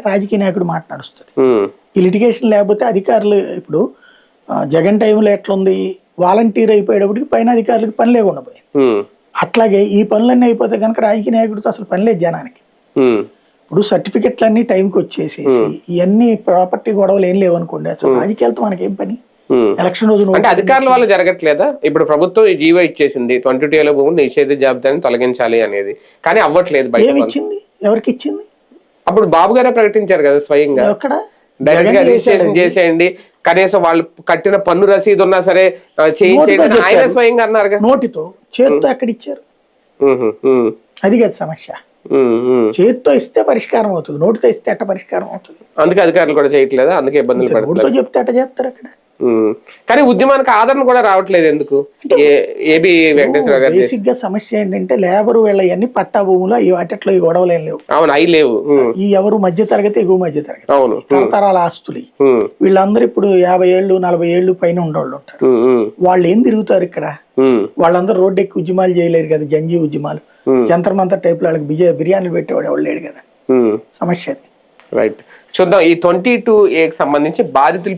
రాజకీయ నాయకుడు మాట నడుస్తుంది. ఈ లిటిగేషన్ లేకపోతే అధికారులు ఇప్పుడు జగన్ టైంలో ఎట్లుంది, వాలంటీర్ అయిపోయేటప్పటికి పైన అధికారులకు పని లేకుండా పోయింది. అట్లాగే ఈ పనులన్నీ అయిపోతే కనుక రాజకీయ నాయకుడితో అసలు పని లేదు జనానికి. ఇప్పుడు సర్టిఫికెట్లు అన్ని టైంకి వచ్చేసేసి ఇవన్నీ ప్రాపర్టీ గొడవలు ఏం లేవు అనుకోండి, అసలు రాజకీయాలతో మనకేం పని? ఎలక్షన్ రోజు అంటే అధికారుల వల్ల జరగట్లేదా? ఇప్పుడు ప్రభుత్వం ఈ జీవో ఇచ్చేసింది 22 భూములు నిషేధ జాబితాని తొలగించాలి అనేది, కానీ అవ్వట్లేదు. ఏమి ఇచ్చింది? ఎవరికి ఇచ్చింది? అప్పుడు బాబు గారే ప్రకటించారు కదా స్వయంగా, డైరెక్ట్ గా రిజిస్ట్రేషన్ చేసేయండి, కనీసం వాళ్ళు కట్టిన పన్ను రసీదు ఉన్నా సరే చేయించేయండి ఆయన స్వయంగా అన్నారు. నోటితో, చేత్తో ఎక్కడ ఇచ్చారు? అది కదా సమస్య. చేతితో ఇస్తే పరిష్కారం అవుతుంది, నోటితో ఇస్తే ఎట్ట పరిష్కారం అవుతుంది? అందుకే అధికారులు కూడా చేయట్లేదు, అందుకే ఇబ్బందులు పడుతుంది. నోటితో చెప్తే ఎట్ట చేస్తారు అక్కడ? కానీ ఉద్యమానికి ఆదరణ కూడా రావట్లేదు ఎందుకు? ఏబి వెంకటేశ్వర గారు బేసిక్ గా సమస్య ఏంటంటే లేబర్ వీళ్ళ అన్ని పట్టా భూములు వాటిట్లో ఈ గొడవలు ఏం లేవు. అవును, అవి లేవు. ఈ ఎవరు మధ్య తరగతి, ఎగువ మధ్య తరగతి, అవును, తరతరాల ఆస్తులు వీళ్ళందరూ ఇప్పుడు 50 ఏళ్ళు 40 ఏళ్ళు పైన ఉండేవాళ్ళు ఉంటారు. వాళ్ళు ఏం తిరుగుతారు ఇక్కడ? వాళ్ళందరూ రోడ్డు ఎక్కి ఉద్యమాలు చేయలేరు కదా, జంజీ ఉద్యమాలు, జంతర్ మంతర్ టైప్ వాళ్ళకి బిర్యానీలు పెట్టేవాడు ఎవరు లేడు కదా. సమస్య అది. రైట్, చూద్దాం. ఈ 22A సంబంధించి బాధితులు